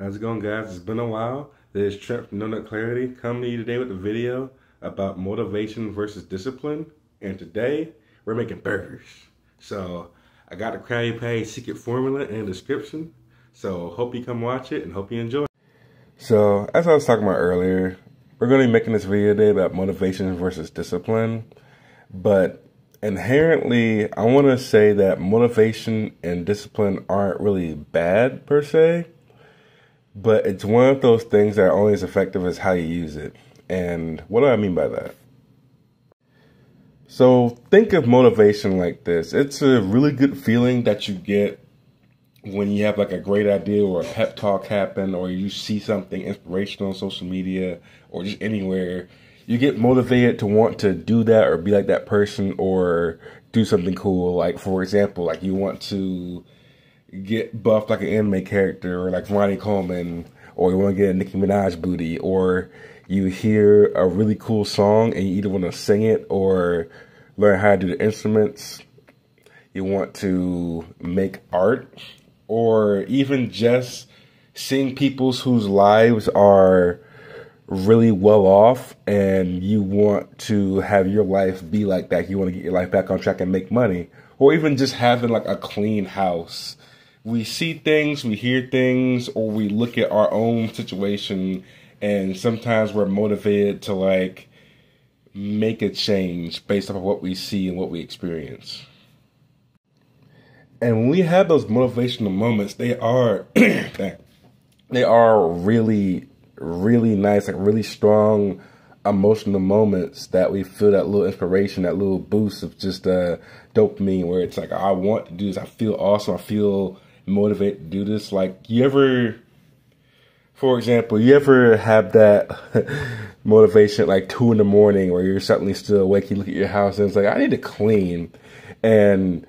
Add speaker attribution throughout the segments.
Speaker 1: How's it going, guys? It's been a while. This is Trent from No Nut Clarity coming to you today with a video about motivation versus discipline. And today we're making burgers. So I got the Krabby Patties secret formula in the description. So hope you come watch it and hope you enjoy. So as I was talking about earlier, we're going to be making this video today about motivation versus discipline. But inherently, I want to say that motivation and discipline aren't really bad per se. But it's one of those things that are only as effective as how you use it. And what do I mean by that? So think of motivation like this. It's a really good feeling that you get when you have like a great idea or a pep talk happen, or you see something inspirational on social media or just anywhere. You get motivated to want to do that or be like that person or do something cool. Like, for example, like you want to get buffed like an anime character, or like Ronnie Coleman, or you want to get a Nicki Minaj booty, or you hear a really cool song and you either want to sing it or learn how to do the instruments. You want to make art, or even just seeing people whose lives are really well off and you want to have your life be like that. You want to get your life back on track and make money, or even just having like a clean house. We see things, we hear things, or we look at our own situation, and sometimes we're motivated to like make a change based off of what we see and what we experience. And when we have those motivational moments, they are really, really nice, like really strong emotional moments that we feel that little inspiration, that little boost of just dopamine, where it's like, I want to do this, I feel awesome, I feel motivated to do this. Like, you ever, for example, you ever have that motivation at like 2 in the morning where you're suddenly still awake, you look at your house and it's like, I need to clean. And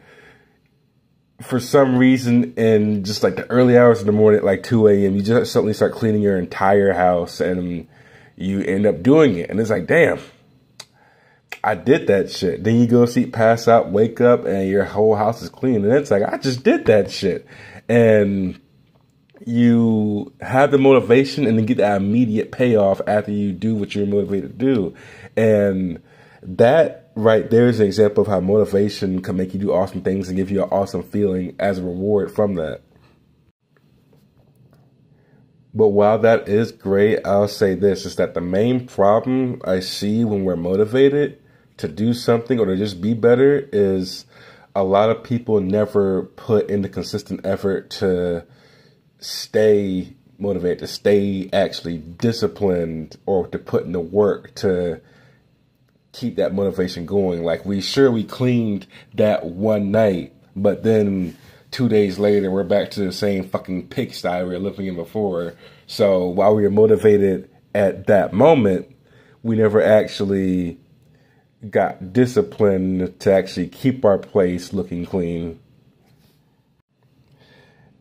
Speaker 1: for some reason, in just like the early hours of the morning at like 2 a.m., you just suddenly start cleaning your entire house and you end up doing it. And it's like, damn, I did that shit. Then you go sleep, pass out, wake up, and your whole house is clean. And it's like, I just did that shit. And you have the motivation and then get that immediate payoff after you do what you're motivated to do. And that right there is an example of how motivation can make you do awesome things and give you an awesome feeling as a reward from that. But while that is great, I'll say this, is that the main problem I see when we're motivated to do something or to just be better is a lot of people never put in the consistent effort to stay motivated, to stay actually disciplined, or to put in the work to keep that motivation going. Like, we cleaned that one night, but then 2 days later, we're back to the same fucking pigsty we were living in before. So while we were motivated at that moment, we never actually got disciplined to actually keep our place looking clean.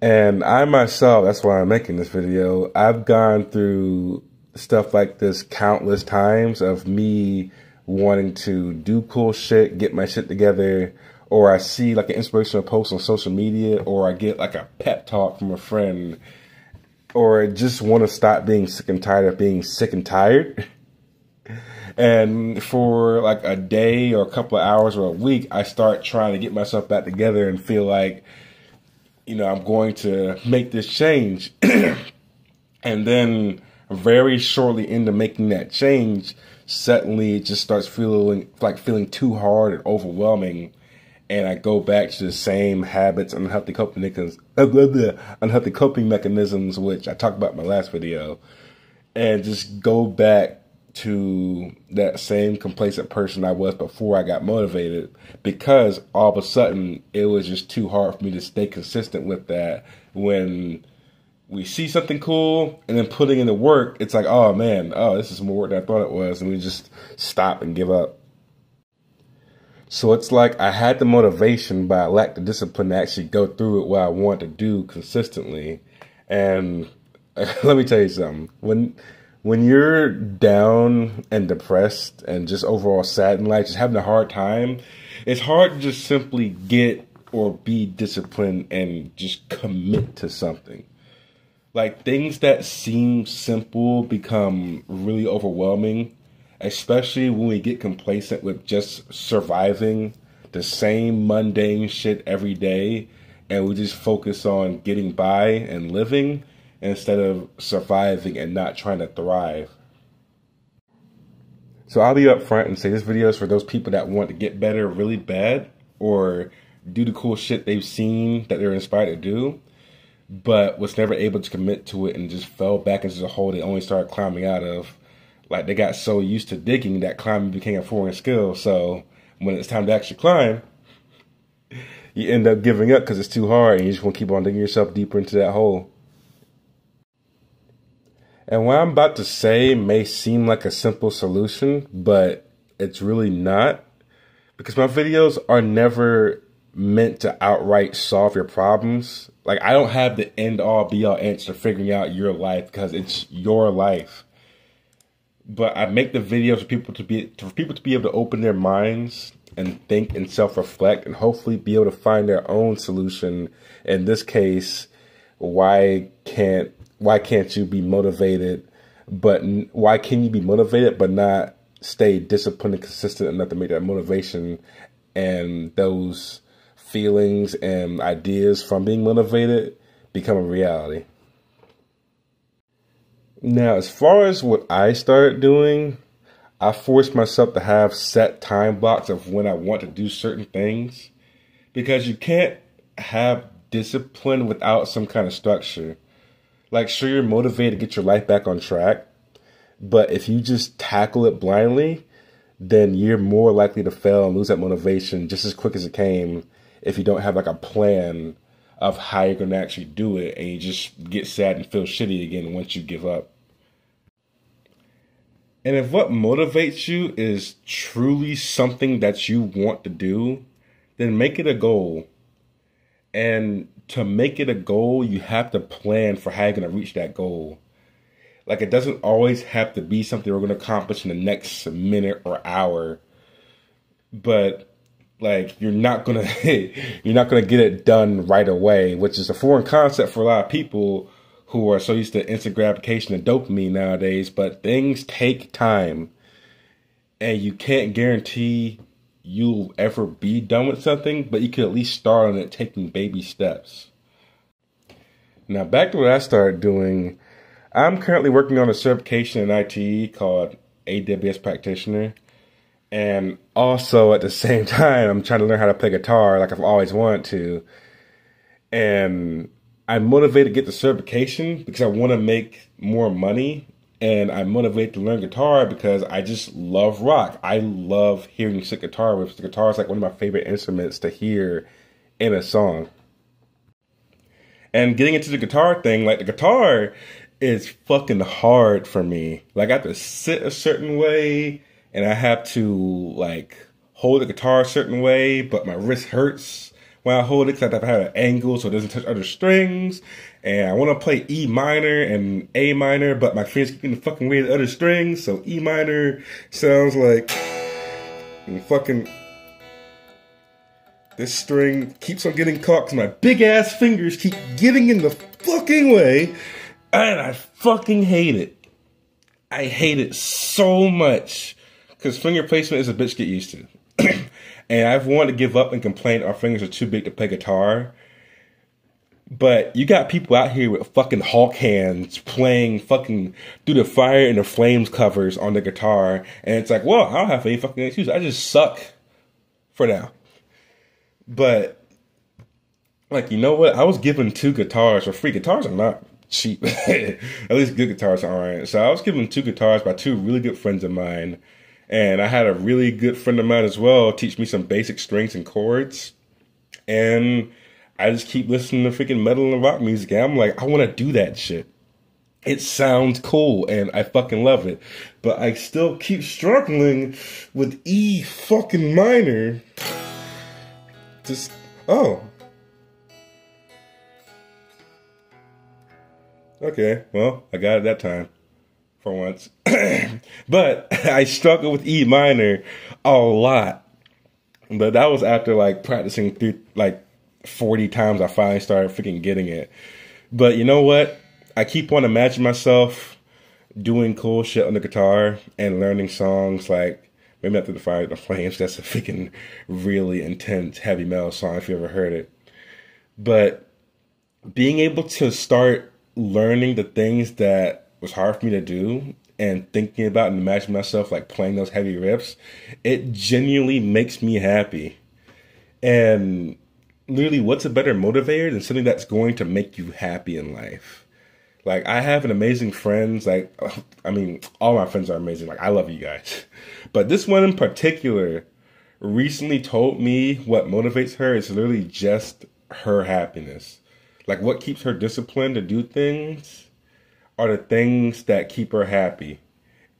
Speaker 1: And I myself, that's why I'm making this video, I've gone through stuff like this countless times of me wanting to do cool shit, get my shit together, or I see like an inspirational post on social media, or I get like a pep talk from a friend, or I just want to stop being sick and tired of being sick and tired. And for like a day or a couple of hours or a week, I start trying to get myself back together and feel like, you know, I'm going to make this change. And then very shortly into making that change, suddenly it just starts feeling too hard and overwhelming. And I go back to the same habits, unhealthy coping mechanisms, which I talked about in my last video, and just go back to that same complacent person I was before I got motivated, because all of a sudden it was just too hard for me to stay consistent with that. When we see something cool and then putting in the work, it's like, oh man, oh, this is more work than I thought it was, and we just stop and give up. So it's like I had the motivation, but I lacked the discipline to actually go through it what I want to do consistently. And let me tell you something. When you're down and depressed and just overall sad in life, just having a hard time, it's hard to just simply get or be disciplined and just commit to something. Like, things that seem simple become really overwhelming, especially when we get complacent with just surviving the same mundane shit every day, and we just focus on getting by and living instead of surviving and not trying to thrive. So I'll be upfront and say this video is for those people that want to get better really bad or do the cool shit they've seen that they're inspired to do, but was never able to commit to it and just fell back into the hole they only started climbing out of. Like, they got so used to digging that climbing became a foreign skill. So when it's time to actually climb, you end up giving up because it's too hard and you just want to keep on digging yourself deeper into that hole. And what I'm about to say may seem like a simple solution, but it's really not, because my videos are never meant to outright solve your problems. Like, I don't have the end-all be-all answer to figuring out your life because it's your life. But I make the videos for people to be able to open their minds and think and self-reflect and hopefully be able to find their own solution. In this case, why can't you be motivated, but why can you be motivated but not stay disciplined and consistent enough to make that motivation and those feelings and ideas from being motivated become a reality? Now, as far as what I started doing, I forced myself to have set time blocks of when I want to do certain things, because you can't have discipline without some kind of structure. Like, sure, you're motivated to get your life back on track, but if you just tackle it blindly, then you're more likely to fail and lose that motivation just as quick as it came if you don't have like a plan of how you're going to actually do it, and you just get sad and feel shitty again once you give up. And if what motivates you is truly something that you want to do, then make it a goal. And to make it a goal, you have to plan for how you're going to reach that goal. Like, it doesn't always have to be something we're going to accomplish in the next minute or hour. But like, you're not gonna get it done right away, which is a foreign concept for a lot of people who are so used to instant gratification and dopamine nowadays. But things take time, and you can't guarantee you'll ever be done with something, but you can at least start on it taking baby steps. Now, back to what I started doing. I'm currently working on a certification in IT called AWS Practitioner. And also, at the same time, I'm trying to learn how to play guitar like I've always wanted to. And I'm motivated to get the certification because I want to make more money. And I'm motivated to learn guitar because I just love rock. I love hearing sick guitar riffs. The guitar is like one of my favorite instruments to hear in a song. And getting into the guitar thing, like, the guitar is fucking hard for me. Like, I have to sit a certain way, and I have to, like, hold the guitar a certain way, but my wrist hurts when I hold it because I have to have an angle so it doesn't touch other strings. And I want to play E minor and A minor, but my fingers keep in the fucking way of the other strings. So E minor sounds like fucking... This string keeps on getting caught because my big-ass fingers keep getting in the fucking way. And I fucking hate it. I hate it so much. Because finger placement is a bitch to get used to. And I've wanted to give up and complain our fingers are too big to play guitar. But you got people out here with fucking Hulk hands playing fucking Through the Fire and the Flames covers on the guitar. And it's like, well, I don't have any fucking excuse. I just suck for now. But, like, you know what? I was given 2 guitars for free. Guitars are not cheap. At least good guitars aren't. So I was given 2 guitars by 2 really good friends of mine. And I had a really good friend of mine as well teach me some basic strings and chords. And I just keep listening to freaking metal and rock music. And I'm like, I want to do that shit. It sounds cool and I fucking love it. But I still keep struggling with E fucking minor. Just, oh. Okay, well, I got it that time. For once. But I struggle with E minor a lot. But that was after, like, practicing through, like, 40 times I finally started freaking getting it. But you know what? I keep on imagining myself doing cool shit on the guitar and learning songs like maybe not Through the Fire and the Flames. That's a freaking really intense heavy metal song if you ever heard it. But being able to start learning the things that was hard for me to do and thinking about and imagining myself like playing those heavy riffs, it genuinely makes me happy. And literally, what's a better motivator than something that's going to make you happy in life? Like, I have an amazing friends. Like, I mean, all my friends are amazing. Like, I love you guys. But this one in particular recently told me what motivates her is literally just her happiness. Like, what keeps her disciplined to do things are the things that keep her happy.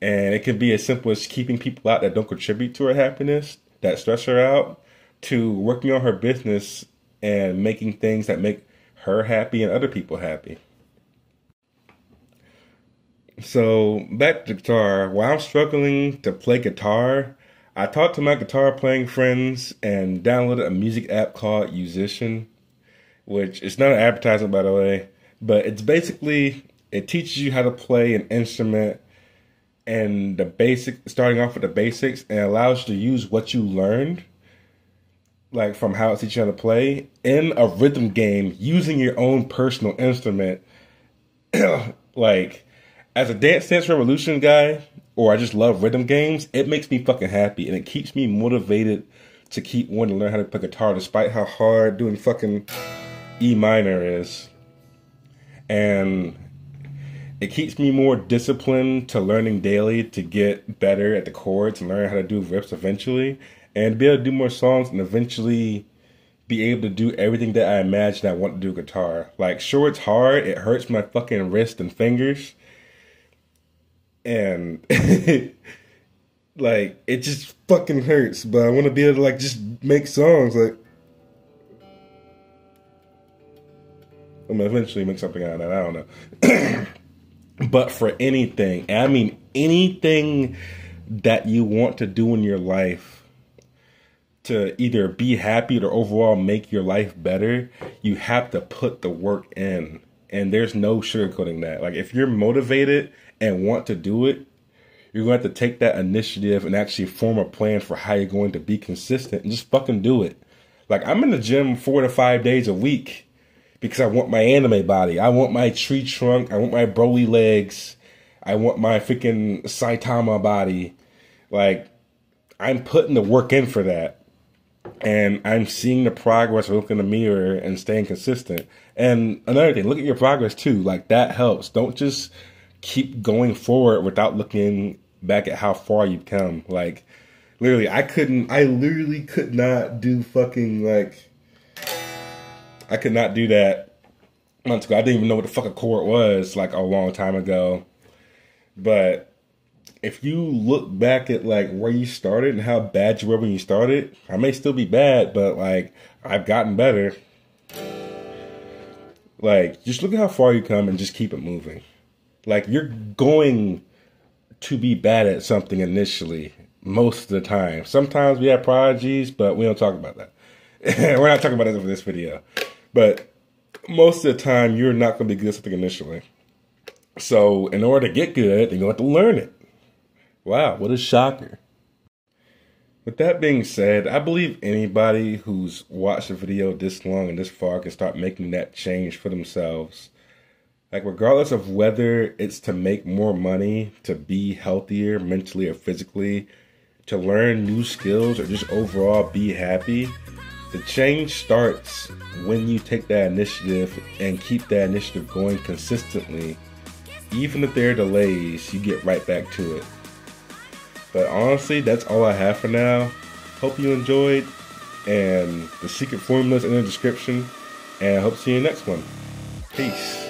Speaker 1: And it can be as simple as keeping people out that don't contribute to her happiness, that stress her out, to working on her business and making things that make her happy and other people happy. So, back to guitar. While I'm struggling to play guitar, I talked to my guitar playing friends and downloaded a music app called Musician, which is not an advertisement, by the way, but it's basically, it teaches you how to play an instrument and starting off with the basics, and allows you to use what you learned, like from how it's teaching you how to play, in a rhythm game using your own personal instrument. Like, as a Dance Dance Revolution guy, or I just love rhythm games, it makes me fucking happy, and it keeps me motivated to keep wanting to learn how to play guitar, despite how hard doing fucking E minor is. And it keeps me more disciplined to learning daily to get better at the chords and learn how to do riffs eventually, and be able to do more songs and eventually be able to do everything that I imagine I want to do guitar. Like, sure, it's hard. It hurts my fucking wrist and fingers. And like, it just fucking hurts, but I want to be able to like just make songs. Like, I'm gonna eventually make something out of that. I don't know. But for anything, and I mean anything that you want to do in your life to either be happy or overall make your life better, you have to put the work in. And there's no sugarcoating that. Like, if you're motivated and want to do it, you're going to have to take that initiative and actually form a plan for how you're going to be consistent and just fucking do it. Like, I'm in the gym 4 to 5 days a week because I want my anime body. I want my tree trunk. I want my Broly legs. I want my freaking Saitama body. Like, I'm putting the work in for that. And I'm seeing the progress, looking in the mirror and staying consistent. And another thing, look at your progress too. Like, that helps. Don't just keep going forward without looking back at how far you've come. Like, literally, I literally could not do fucking, like, I could not do that months ago. I didn't even know what the fuck a chord was, like, a long time ago. But if you look back at, like, where you started and how bad you were when you started, I may still be bad, but, like, I've gotten better. Like, just look at how far you come and just keep it moving. Like, you're going to be bad at something initially, most of the time. Sometimes we have prodigies, but we don't talk about that. We're not talking about that for this video. But most of the time, you're not going to be good at something initially. So, in order to get good at it, you're going to have to learn it. Wow, what a shocker. With that being said, I believe anybody who's watched a video this long and this far can start making that change for themselves. Like, regardless of whether it's to make more money, to be healthier mentally or physically, to learn new skills, or just overall be happy, the change starts when you take that initiative and keep that initiative going consistently. Even if there are delays, you get right back to it. But honestly, that's all I have for now. Hope you enjoyed, and the secret formula is in the description, and I hope to see you in the next one. Peace.